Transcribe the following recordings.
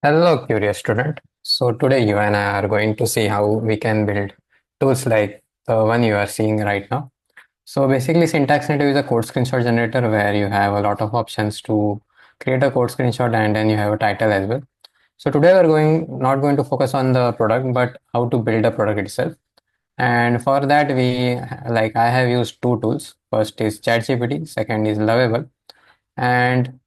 Hello, curious student. So today you and I are going to see how we can build tools like the one you are seeing right now. So basically, Syntax Native is a code screenshot generator where you have a lot of options to create a code screenshot and then you have a title as well. So today we're going not going to focus on the product but how to build a product itself. And for that we like I have used two tools. First is ChatGPT, second is Lovable. And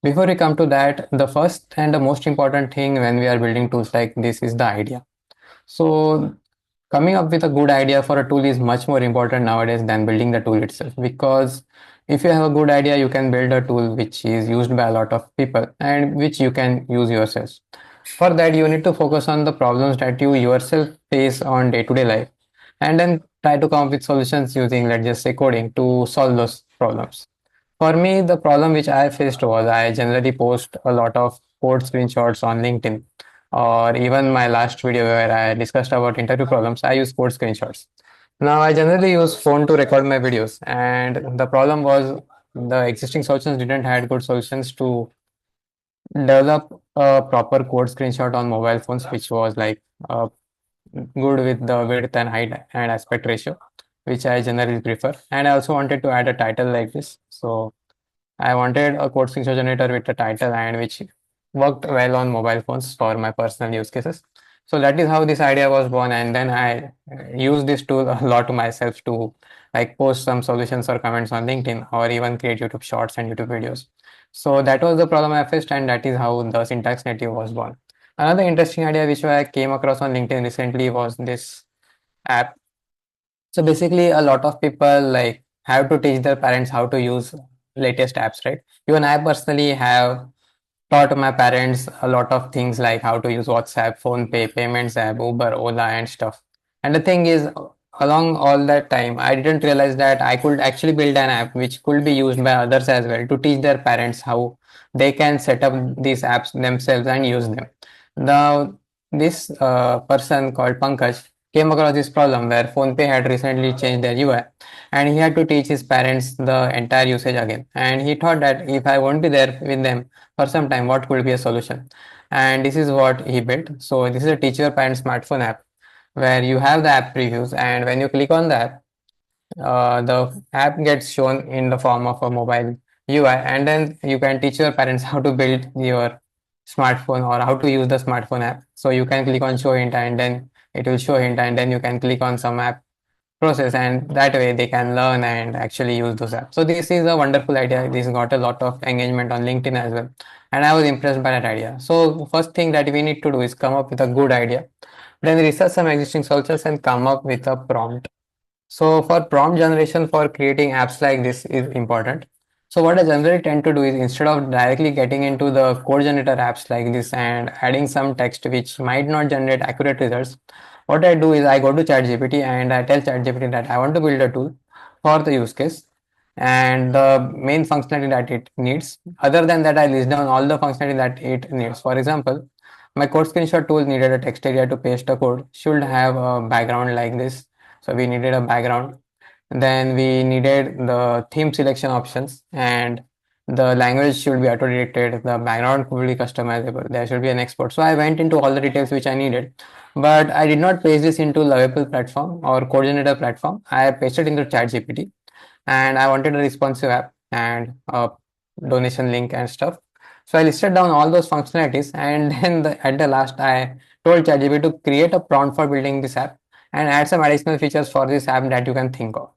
before we come to that, the first and the most important thing when we are building tools like this is the idea. So coming up with a good idea for a tool is much more important nowadays than building the tool itself, because if you have a good idea, you can build a tool which is used by a lot of people and which you can use yourself. For that, you need to focus on the problems that you yourself face on day-to-day life and then try to come up with solutions using, let's just say, coding to solve those problems. For me, the problem which I faced was I generally post a lot of code screenshots on LinkedIn, or even my last video where I discussed about interview problems, I use code screenshots. Now, I generally use phone to record my videos, and the problem was the existing solutions didn't had good solutions to develop a proper code screenshot on mobile phones, which was like good with the width and height and aspect ratio, which I generally prefer. And I also wanted to add a title like this. So I wanted a code screenshot generator with a title and which worked well on mobile phones for my personal use cases. So that is how this idea was born, and then I use this tool a lot to myself to like post some solutions or comments on LinkedIn or even create YouTube shorts and YouTube videos. So that was the problem I faced, and that is how the syntax native was born. Another interesting idea which I came across on LinkedIn recently was this app. So basically, a lot of people like have to teach their parents how to use latest apps, right? Even I personally have taught my parents a lot of things like how to use WhatsApp, phone pay, payments app, Uber, Ola, and stuff. And the thing is, along all that time, I didn't realize that I could actually build an app which could be used by others as well to teach their parents how they can set up these apps themselves and use them. Now, this person called Pankaj came across this problem where PhonePe had recently changed their UI and he had to teach his parents the entire usage again. And he thought that if I won't be there with them for some time, what could be a solution? And this is what he built. So this is a teach your parents smartphone app where you have the app previews, and when you click on that, the app gets shown in the form of a mobile UI, and then you can teach your parents how to build your smartphone or how to use the smartphone app. So you can click on show hint and then it will show hint, and then you can click on some app process, and that way they can learn and actually use those apps. So this is a wonderful idea. This got a lot of engagement on LinkedIn as well, and I was impressed by that idea. So first thing that we need to do is come up with a good idea, then research some existing solutions and come up with a prompt. So for prompt generation for creating apps like this is important. So what I generally tend to do is, instead of directly getting into the code generator apps like this and adding some text which might not generate accurate results, what I do is I go to ChatGPT and I tell ChatGPT that I want to build a tool for the use case and the main functionality that it needs. Other than that, I list down all the functionality that it needs. For example, my code screenshot tool needed a text area to paste a code, should have a background like this. So we needed a background. Then we needed the theme selection options, and the language should be auto-directed. The background could be customizable. There should be an export. So I went into all the details which I needed, but I did not paste this into Lovable platform or coordinator platform. I pasted into ChatGPT, and I wanted a responsive app and a donation link and stuff. So I listed down all those functionalities, and then at the last, I told ChatGPT to create a prompt for building this app and add some additional features for this app that you can think of.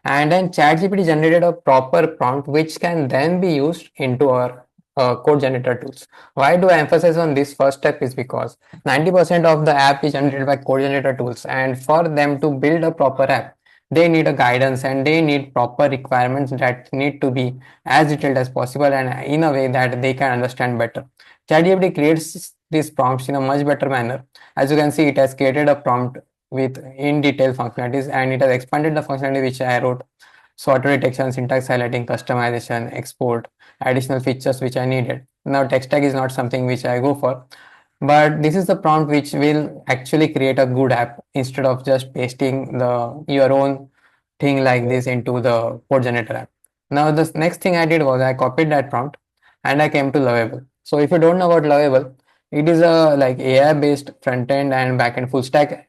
And then ChatGPT generated a proper prompt which can then be used into our code generator tools. Why do I emphasize on this first step is because 90% of the app is generated by code generator tools, and for them to build a proper app, they need a guidance and they need proper requirements that need to be as detailed as possible and in a way that they can understand better. ChatGPT creates these prompts in a much better manner. As you can see, it has created a prompt with in detail functionalities, and it has expanded the functionality which I wrote. So auto detection, syntax highlighting, customization, export, additional features which I needed. Now text tag is not something which I go for, but this is the prompt which will actually create a good app instead of just pasting the your own thing like this into the code generator app. Now the next thing I did was I copied that prompt and I came to Lovable. So if you don't know about Lovable, It is a like AI based front end and back end full stack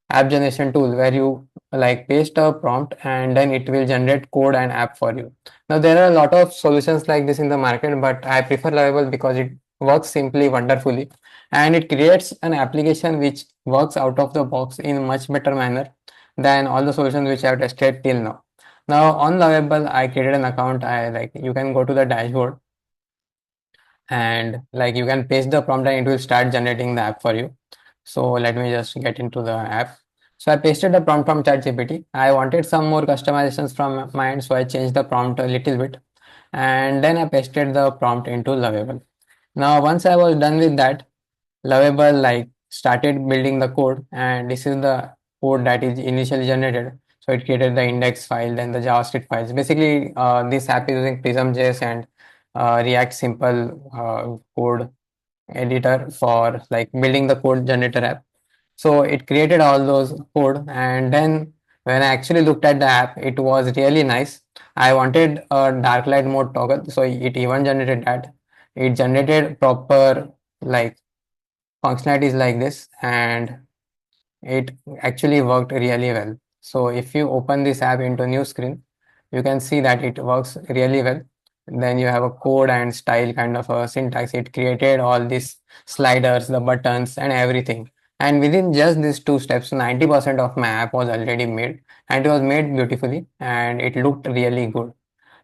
app generation tool where you like paste a prompt and then it will generate code and app for you. Now there are a lot of solutions like this in the market, but I prefer Lovable because it works simply wonderfully and it creates an application which works out of the box in a much better manner than all the solutions which I have tested till now. Now on Lovable, I created an account. I like you can go to the dashboard and like you can paste the prompt and it will start generating the app for you. So let me just get into the app. So I pasted the prompt from ChatGPT. I wanted some more customizations from my end, so I changed the prompt a little bit, and then I pasted the prompt into Lovable. Now once I was done with that, Lovable like started building the code, and this is the code that is initially generated. So it created the index file, then the JavaScript files. Basically, this app is using Prism.js and React Simple code editor for like building the code generator app. So it created all those code, and then when I actually looked at the app, it was really nice. I wanted a dark light mode toggle, so it even generated that. It generated proper like functionalities like this, and it actually worked really well. So if you open this app into new screen, you can see that it works really well. Then you have a code and style kind of a syntax. It created all these sliders, the buttons and everything. And within just these two steps, 90% of my app was already made, and it was made beautifully and it looked really good.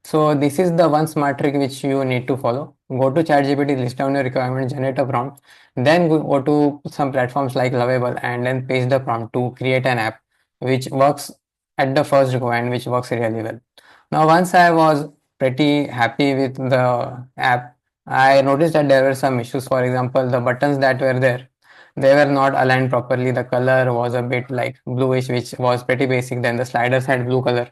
So this is the one smart trick which you need to follow. Go to ChatGPT, list down your requirement, generate a prompt, then go to some platforms like Lovable and then paste the prompt to create an app which works at the first go and which works really well. Now, once I was pretty happy with the app, I noticed that there were some issues. For example, the buttons that were there, they were not aligned properly. The color was a bit like bluish, which was pretty basic. Then the sliders had blue color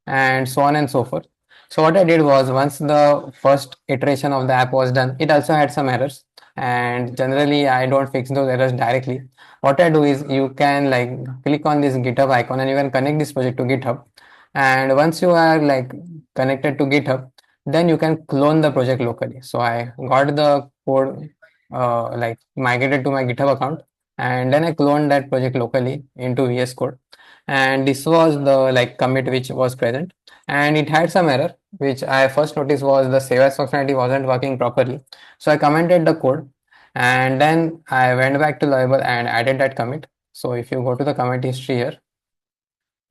and so on and so forth. So what I did was once the first iteration of the app was done, it also had some errors. And generally, I don't fix those errors directly. What I do is you can like click on this GitHub icon and you can connect this project to GitHub. And once you are like connected to GitHub, then you can clone the project locally. So I got the code like migrated to my GitHub account, and then I cloned that project locally into VS Code, and this was the like commit which was present, and it had some error which I first noticed was the save as functionality wasn't working properly. So I commented the code, and then I went back to Lovable and added that commit. So if you go to the commit history here,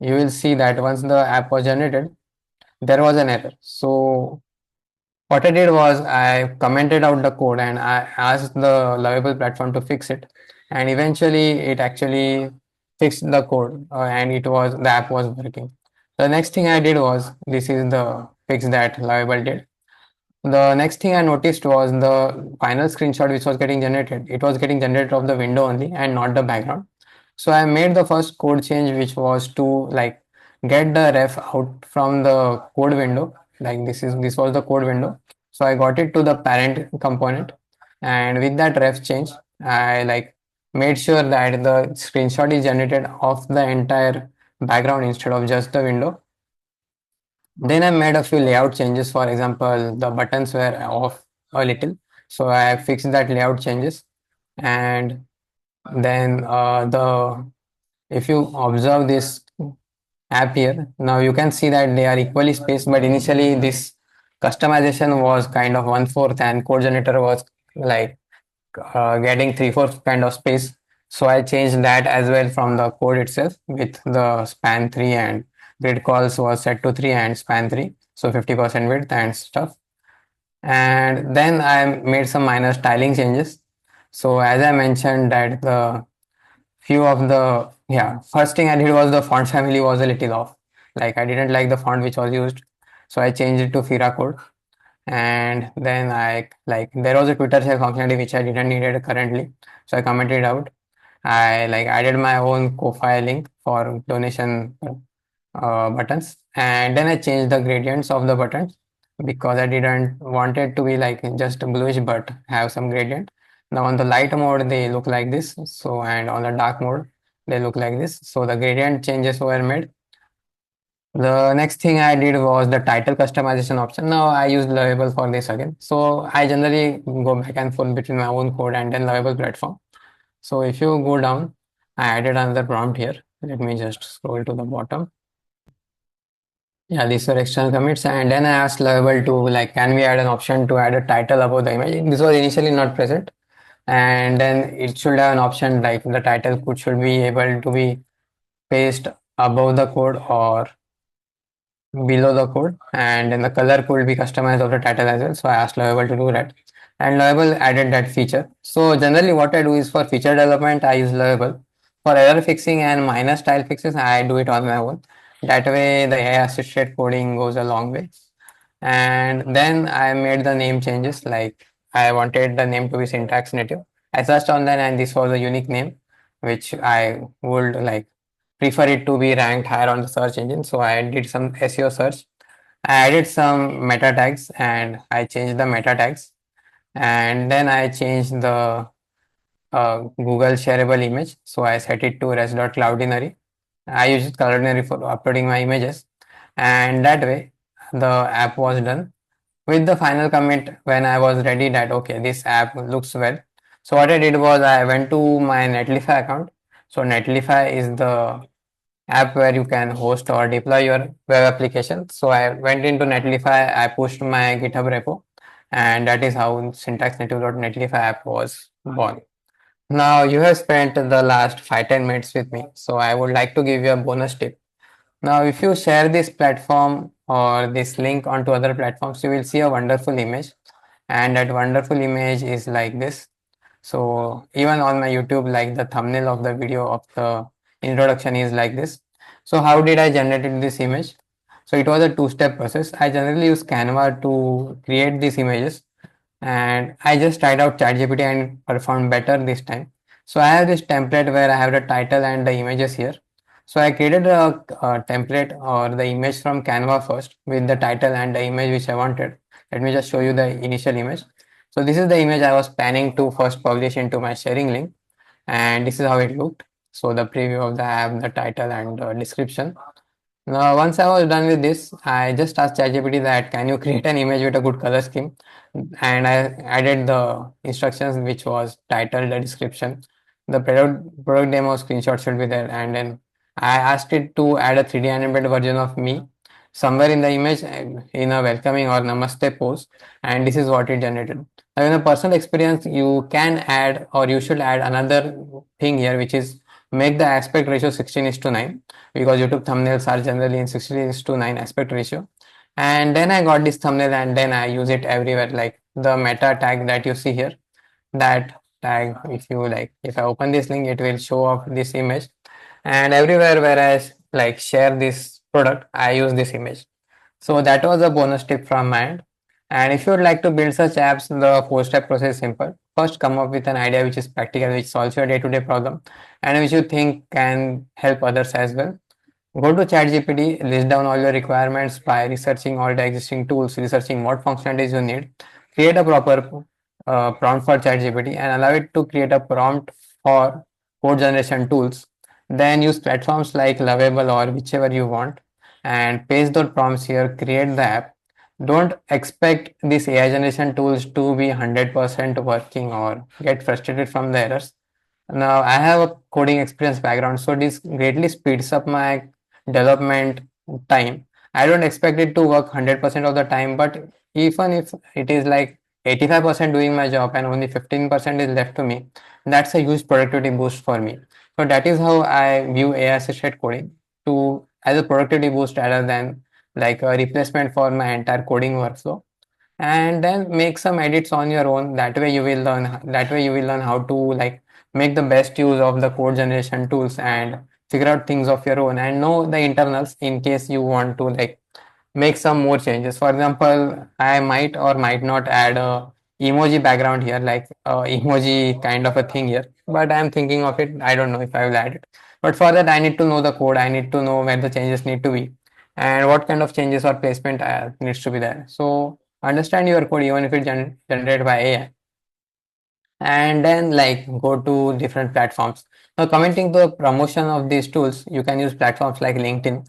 you will see that once the app was generated, there was an error. So what I did was I commented out the code and I asked the Lovable platform to fix it, and eventually it actually fixed the code, and the app was working. The next thing I did was this is the fix that Lovable did. The next thing I noticed was the final screenshot which was getting generated. It was getting generated of the window only and not the background. So I made the first code change, which was to like get the ref out from the code window. Like this was the code window. So I got it to the parent component, and with that ref change, I like made sure that the screenshot is generated of the entire background instead of just the window. Then I made a few layout changes. For example, the buttons were off a little, so I fixed that layout changes. And then the if you observe this app here, now you can see that they are equally spaced. But initially, this customization was kind of 1/4, and code generator was like getting 3/4 kind of space. So I changed that as well from the code itself with the span 3, and grid calls was set to 3 and span 3. So 50% width and stuff. And then I made some minor styling changes. So as I mentioned that the few of the first thing I did was the font family was a little off. Like I didn't like the font which was used. So I changed it to Fira code, and then I like there was a Twitter share functionality which I didn't need it currently, so I commented it out. I like added my own Ko-fi link for donation buttons, and then I changed the gradients of the buttons because I didn't want it to be like just bluish but have some gradient. Now on the light mode they look like this, so and on the dark mode they look like this, so the gradient changes were made. The next thing I did was the title customization option. Now I use Lovable for this again. So I generally go back and forth between my own code and then Lovable platform. So if you go down, I added another prompt here. Let me just scroll to the bottom. Yeah, these were external commits, and then I asked Lovable to like, can we add an option to add a title above the image? This was initially not present, and then it should have an option like the title could should be able to be pasted above the code or below the code, and then the color could be customized of the title as well. So I asked Lovable to do that, and Lovable added that feature. So generally what I do is for feature development I use Lovable. For error fixing and minor style fixes I do it on my own. That way the AI assisted coding goes a long way. And then I made the name changes, like I wanted the name to be syntax native. I searched online and this was a unique name which I would like prefer it to be ranked higher on the search engine. So I did some SEO search. I added some meta tags and I changed the meta tags. And then I changed the Google shareable image. So I set it to res.cloudinary. I use Cloudinary for uploading my images. And that way the app was done. With the final commit, when I was ready that okay, this app looks well. So what I did was I went to my Netlify account. So Netlify is the app where you can host or deploy your web application. So I went into Netlify, I pushed my GitHub repo, and that is how syntax native.netlify app was born. Now you have spent the last 5-10 minutes with me, so I would like to give you a bonus tip. Now, if you share this platform or this link onto other platforms, you will see a wonderful image, and that wonderful image is like this. So even on my YouTube, like the thumbnail of the video of the introduction is like this. So how did I generate this image? So it was a two-step process. I generally use Canva to create these images, and I just tried out ChatGPT and performed better this time. So I have this template where I have the title and the images here. So I created a template or the image from Canva first with the title and the image which I wanted. Let me just show you the initial image. So this is the image I was planning to first publish into my sharing link, and this is how it looked. So the preview of the app, the title and the description. Now, once I was done with this, I just asked ChatGPT that can you create an image with a good color scheme, and I added the instructions which was title, the description, the product demo screenshot should be there, and then I asked it to add a 3D animated version of me somewhere in the image in a welcoming or namaste pose, and this is what it generated. Now, in a personal experience, you can add or you should add another thing here, which is make the aspect ratio 16:9 because YouTube thumbnails are generally in 16:9 aspect ratio. And then I got this thumbnail and then I use it everywhere, like the meta tag that you see here. That tag, if you like, if I open this link, it will show up this image. And everywhere where I like share this product, I use this image. So that was a bonus tip from my end. And if you would like to build such apps, the four-step process is simple. First, come up with an idea which is practical, which solves your day-to-day problem, and which you think can help others as well. Go to ChatGPT, list down all your requirements by researching all the existing tools, researching what functionalities you need, create a proper prompt for ChatGPT and allow it to create a prompt for code generation tools. Then use platforms like Lovable or whichever you want and paste those prompts here, create the app. Don't expect these AI generation tools to be 100% working or get frustrated from the errors. Now, I have a coding experience background, so this greatly speeds up my development time. I don't expect it to work 100% of the time, but even if it is like 85% doing my job and only 15% is left to me, that's a huge productivity boost for me. So that is how I view AI assisted coding to as a productivity boost rather than like a replacement for my entire coding workflow, and then make some edits on your own. That way you will learn how to like make the best use of the code generation tools and figure out things of your own and know the internals in case you want to like make some more changes. For example, I might or might not add a emoji background here, like emoji kind of a thing here, but I'm thinking of it. I don't know if I will add it, but for that I need to know the code. I need to know where the changes need to be and what kind of changes or placement needs to be there. So understand your code even if it's generated by AI, and then like go to different platforms. Now, commenting the promotion of these tools, you can use platforms like LinkedIn.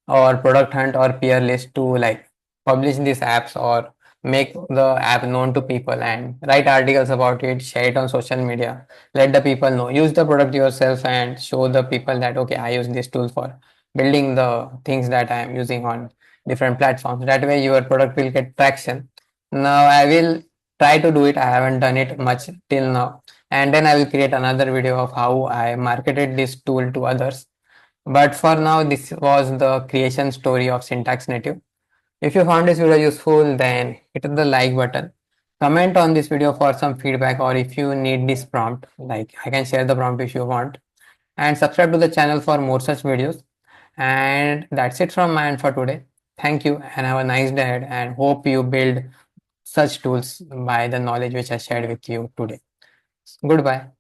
or product hunt or peer list to like publish these apps or make the app known to people and write articles about it, share it on social media, let the people know, use the product yourself and show the people that okay, I use this tool for building the things that I am using on different platforms. That way your product will get traction. Now I will try to do it. I haven't done it much till now, and then I will create another video of how I marketed this tool to others. But for now, this was the creation story of Syntax Native. If you found this video useful, then hit the like button. Comment on this video for some feedback, or if you need this prompt, like I can share the prompt if you want. And subscribe to the channel for more such videos. And that's it from my end for today. Thank you and have a nice day ahead, and hope you build such tools by the knowledge which I shared with you today. Goodbye.